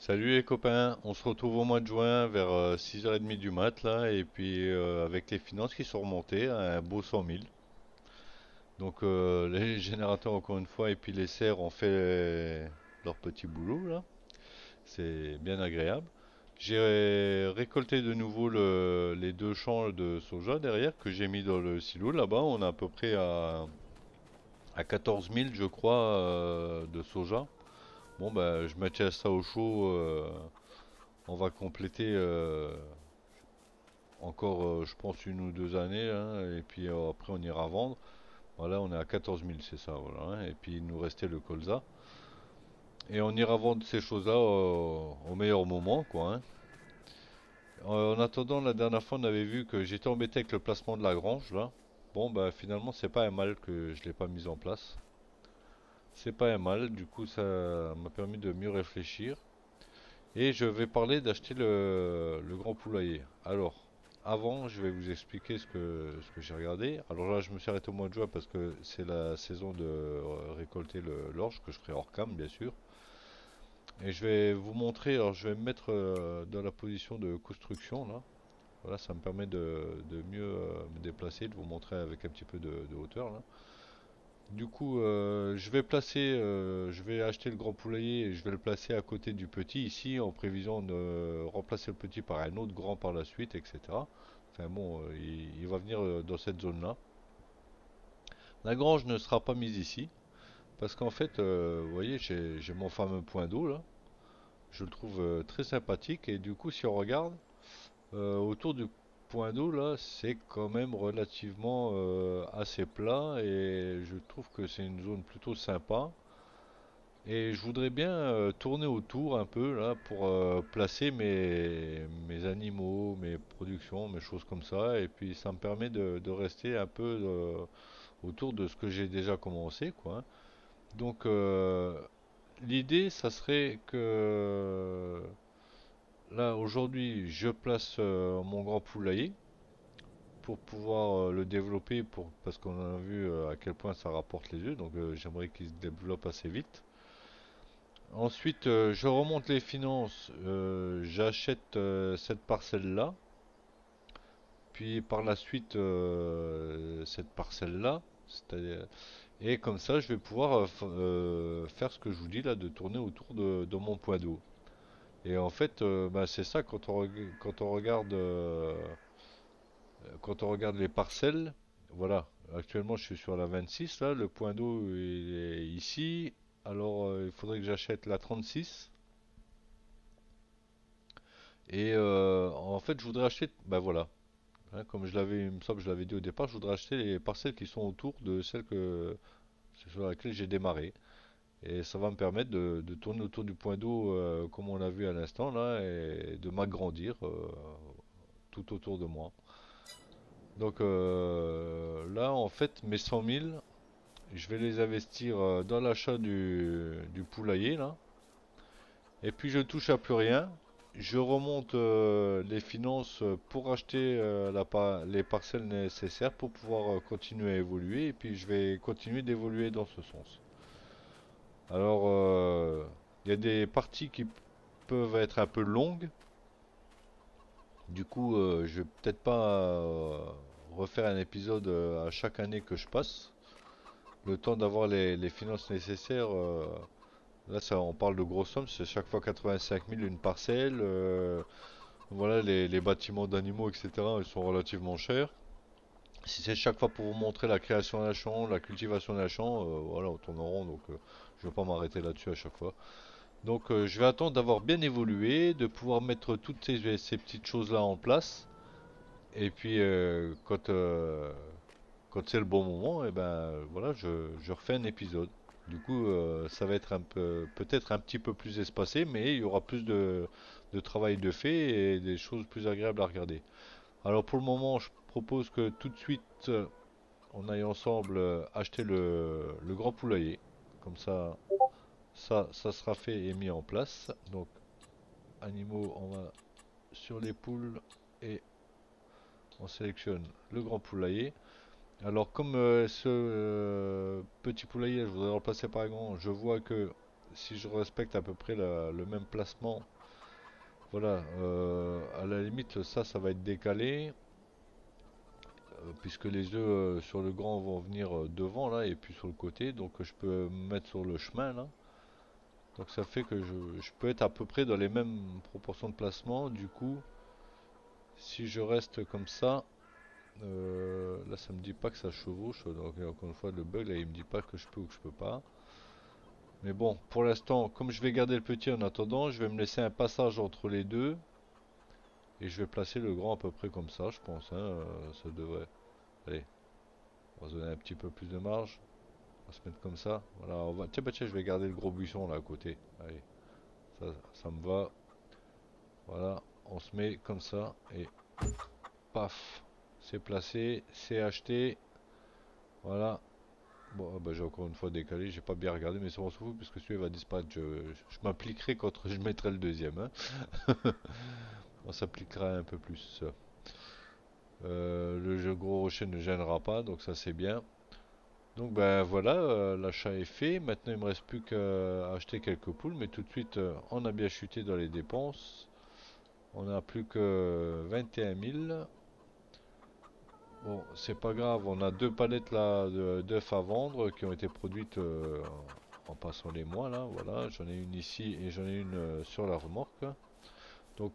Salut les copains, on se retrouve au mois de juin vers 6h30 du mat là, et puis avec les finances qui sont remontées à un beau 100 000. Donc les générateurs encore une fois et puis les serres ont fait leur petit boulot là, c'est bien agréable. J'ai récolté de nouveau les deux champs de soja derrière que j'ai mis dans le silo là-bas. On est à peu près à 14 000 je crois de soja. Bon bah je maintiens ça au chaud, on va compléter encore, je pense, une ou deux années, hein, et puis après on ira vendre. Voilà, on est à 14 000, c'est ça, voilà, hein, et puis il nous restait le colza. Et on ira vendre ces choses-là au meilleur moment, quoi, hein. En attendant, la dernière fois, on avait vu que j'étais embêté avec le placement de la grange, là. Bon, bah finalement, c'est pas un mal que je l'ai pas mis en place. C'est pas un mal, du coup, ça m'a permis de mieux réfléchir. Et je vais parler d'acheter le grand poulailler. Alors, avant, je vais vous expliquer ce que j'ai regardé. Alors là, je me suis arrêté au mois de juin parce que c'est la saison de récolter l'orge que je ferai hors cam, bien sûr. Et je vais vous montrer, alors je vais me mettre dans la position de construction là. Voilà, ça me permet de mieux me déplacer, de vous montrer avec un petit peu de hauteur là. Du coup, je vais acheter le grand poulailler et je vais le placer à côté du petit ici en prévision de remplacer le petit par un autre grand par la suite, etc. Enfin bon, il va venir dans cette zone-là. La grange ne sera pas mise ici parce qu'en fait, vous voyez, j'ai mon fameux point d'eau là. Je le trouve très sympathique et du coup, si on regarde autour du point d'eau là, c'est quand même relativement assez plat et je trouve que c'est une zone plutôt sympa. Et je voudrais bien tourner autour un peu là pour placer mes animaux, mes productions, mes choses comme ça. Et puis ça me permet de rester un peu autour de ce que j'ai déjà commencé, quoi, hein. Donc l'idée, ça serait que là aujourd'hui, je place mon grand poulailler pour pouvoir le développer, parce qu'on a vu à quel point ça rapporte les œufs. Donc j'aimerais qu'il se développe assez vite. Ensuite, je remonte les finances, j'achète cette parcelle-là, puis par la suite cette parcelle-là, et comme ça je vais pouvoir faire ce que je vous dis là, de tourner autour de mon point d'eau. Et en fait, bah, c'est ça quand on regarde les parcelles, voilà, actuellement je suis sur la 26 là, le point d'eau il est ici, alors il faudrait que j'achète la 36. Et en fait, je voudrais acheter, ben voilà, hein, comme je l'avais, il me semble que je l'avais dit au départ, je voudrais acheter les parcelles qui sont autour de celles sur laquelle j'ai démarré. Et ça va me permettre de tourner autour du point d'eau, comme on l'a vu à l'instant là, et de m'agrandir tout autour de moi. Donc là, en fait, mes 100 000, je vais les investir dans l'achat du poulailler là. Et puis je touche à plus rien. Je remonte les finances pour acheter les parcelles nécessaires pour pouvoir continuer à évoluer. Et puis je vais continuer d'évoluer dans ce sens. Alors, il y a des parties qui peuvent être un peu longues. Du coup, je vais peut-être pas refaire un épisode à chaque année que je passe. Le temps d'avoir les finances nécessaires. Là, ça, on parle de grosses sommes. C'est chaque fois 85 000 une parcelle. Voilà, les bâtiments d'animaux, etc., ils sont relativement chers. Si c'est chaque fois pour vous montrer la création d'un champ, la cultivation d'un champ, voilà, on tourne en rond, donc je ne vais pas m'arrêter là-dessus à chaque fois. Donc je vais attendre d'avoir bien évolué, de pouvoir mettre toutes ces petites choses-là en place. Et puis quand c'est le bon moment, et ben voilà, je refais un épisode. Du coup, ça va être peut-être un petit peu plus espacé, mais il y aura plus de travail de fait et des choses plus agréables à regarder. Alors pour le moment, je propose que tout de suite, on aille ensemble acheter le grand poulailler. Comme ça sera fait et mis en place. Donc, animaux, on va sur les poules et on sélectionne le grand poulailler. Alors comme ce petit poulailler, je voudrais le remplacer par un grand, je vois que si je respecte à peu près le même placement, voilà, à la limite ça va être décalé, puisque les œufs sur le grand vont venir devant là et puis sur le côté, donc je peux me mettre sur le chemin là. Donc ça fait que je peux être à peu près dans les mêmes proportions de placement. Du coup, si je reste comme ça, là ça me dit pas que ça chevauche. Donc encore une fois le bug là il me dit pas que je peux ou que je peux pas. Mais bon, pour l'instant, comme je vais garder le petit en attendant, je vais me laisser un passage entre les deux. Et je vais placer le grand à peu près comme ça, je pense, hein, ça devrait. Allez, on va se donner un petit peu plus de marge. On va se mettre comme ça. Voilà, on va. Tiens, bah, tiens, je vais garder le gros buisson là à côté. Allez, ça me va. Voilà, on se met comme ça et paf, c'est placé, c'est acheté. Voilà. Bon, bah, j'ai encore une fois décalé, j'ai pas bien regardé, mais ça on s'en fout puisque celui-là va disparaître. Je m'appliquerai quand je mettrai le deuxième, hein. On s'appliquera un peu plus. Le jeu gros rocher ne gênera pas, donc ça c'est bien. Donc ben voilà, l'achat est fait. Maintenant il me reste plus qu'à acheter quelques poules, mais tout de suite on a bien chuté dans les dépenses. On a plus que 21 000. Bon, c'est pas grave, on a deux palettes là d'œufs à vendre qui ont été produites en passant les mois là. Voilà, j'en ai une ici et j'en ai une sur la remorque. Donc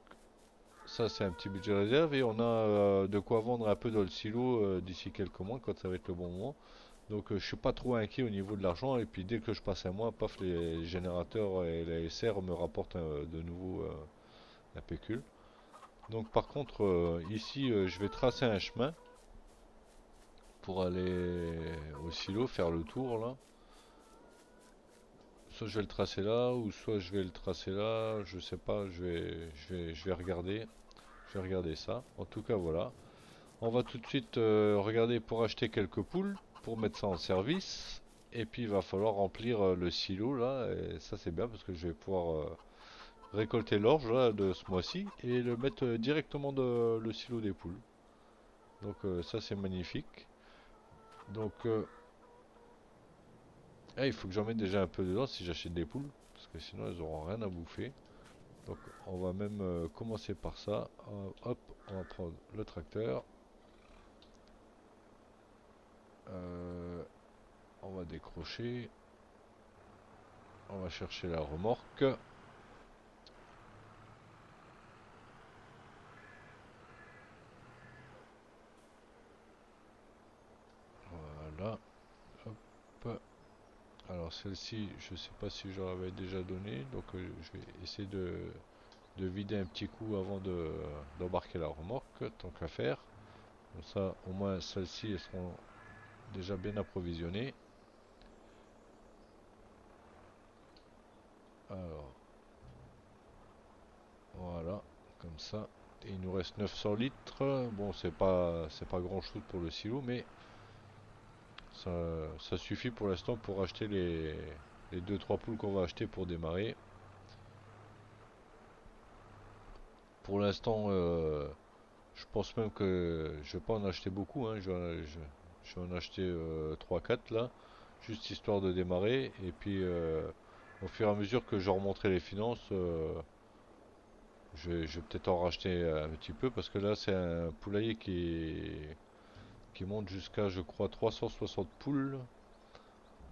ça c'est un petit budget réserve et on a de quoi vendre un peu dans le silo d'ici quelques mois quand ça va être le bon moment. Donc je suis pas trop inquiet au niveau de l'argent et puis dès que je passe un mois, paf, les générateurs et les SR me rapportent de nouveau un pécule. Donc par contre ici je vais tracer un chemin pour aller au silo, faire le tour là. Soit je vais le tracer là ou soit je vais le tracer là, je sais pas, je vais regarder. Je vais regarder ça. En tout cas voilà. On va tout de suite regarder pour acheter quelques poules, pour mettre ça en service. Et puis il va falloir remplir le silo là. Et ça c'est bien parce que je vais pouvoir récolter l'orge là de ce mois-ci et le mettre directement dans le silo des poules. Donc ça c'est magnifique. Donc il faut que j'en mette déjà un peu dedans si j'achète des poules. Parce que sinon elles auront rien à bouffer. Donc on va même commencer par ça. Hop, on va prendre le tracteur. On va décrocher. On va chercher la remorque. Voilà. Hop. Alors celle-ci, je sais pas si je l'avais déjà donné, donc je vais essayer de vider un petit coup avant d'embarquer la remorque, tant qu'à faire. Comme ça, au moins celles-ci, elles seront déjà bien approvisionnées. Alors, voilà, comme ça. Et il nous reste 900 litres. Bon, c'est pas grand-chose pour le silo, mais ça suffit pour l'instant pour acheter les 2-3 poules qu'on va acheter pour démarrer. Pour l'instant, je pense même que je vais pas en acheter beaucoup, hein. Je vais en acheter 3-4 là, juste histoire de démarrer. Et puis au fur et à mesure que je remonterai les finances, je vais peut-être en racheter un petit peu parce que là c'est un poulailler qui monte jusqu'à je crois 360 poules.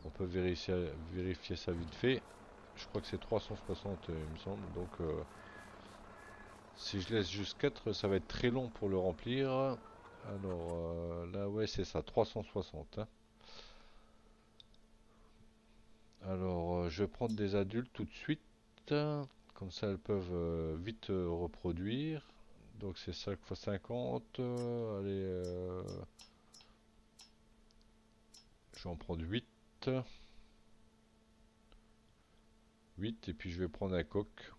On peut vérifier ça vite fait. Je crois que c'est 360 il me semble. Donc si je laisse juste 4 ça va être très long pour le remplir. Alors là ouais c'est ça 360 hein. Alors je vais prendre des adultes tout de suite. Comme ça elles peuvent vite reproduire. Donc c'est 5 x 50. Allez je vais en prendre 8. 8 et puis je vais prendre un coq.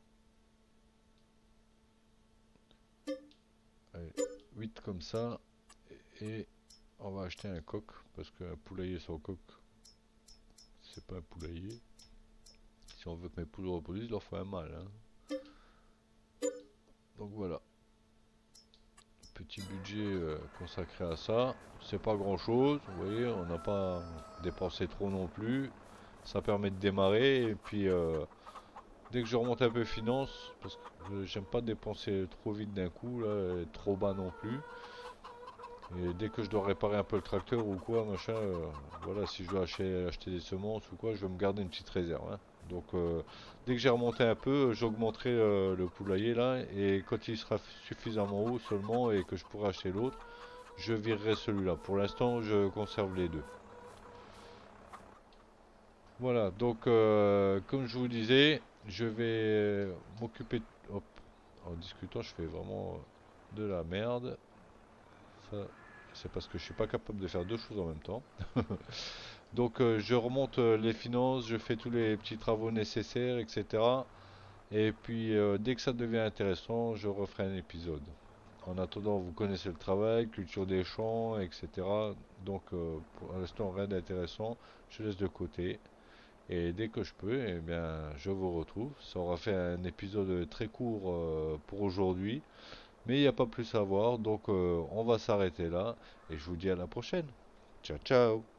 Allez, 8 comme ça. Et on va acheter un coq parce qu'un poulailler sans coq c'est pas un poulailler. Si on veut que mes poules reproduisent, il leur faut un mâle, hein. Donc voilà. Petit budget consacré à ça. C'est pas grand chose, vous voyez, on n'a pas dépensé trop non plus. Ça permet de démarrer et puis dès que je remonte un peu finance, parce que j'aime pas dépenser trop vite d'un coup, là, et trop bas non plus. Et dès que je dois réparer un peu le tracteur ou quoi, machin, voilà, si je dois acheter des semences ou quoi, je vais me garder une petite réserve, hein. Donc dès que j'ai remonté un peu, j'augmenterai le poulailler là, et quand il sera suffisamment haut seulement et que je pourrai acheter l'autre, je virerai celui-là. Pour l'instant, je conserve les deux. Voilà, donc comme je vous disais, je vais m'occuper. Hop, en discutant, je fais vraiment de la merde. Ça, c'est parce que je suis pas capable de faire deux choses en même temps. Donc je remonte les finances, je fais tous les petits travaux nécessaires, etc. Et puis dès que ça devient intéressant, je referai un épisode. En attendant, vous connaissez le travail, culture des champs, etc. Donc pour l'instant, rien d'intéressant, je laisse de côté. Et dès que je peux, eh bien, je vous retrouve. Ça aura fait un épisode très court pour aujourd'hui, mais il n'y a pas plus à voir, donc on va s'arrêter là. Et je vous dis à la prochaine. Ciao, ciao!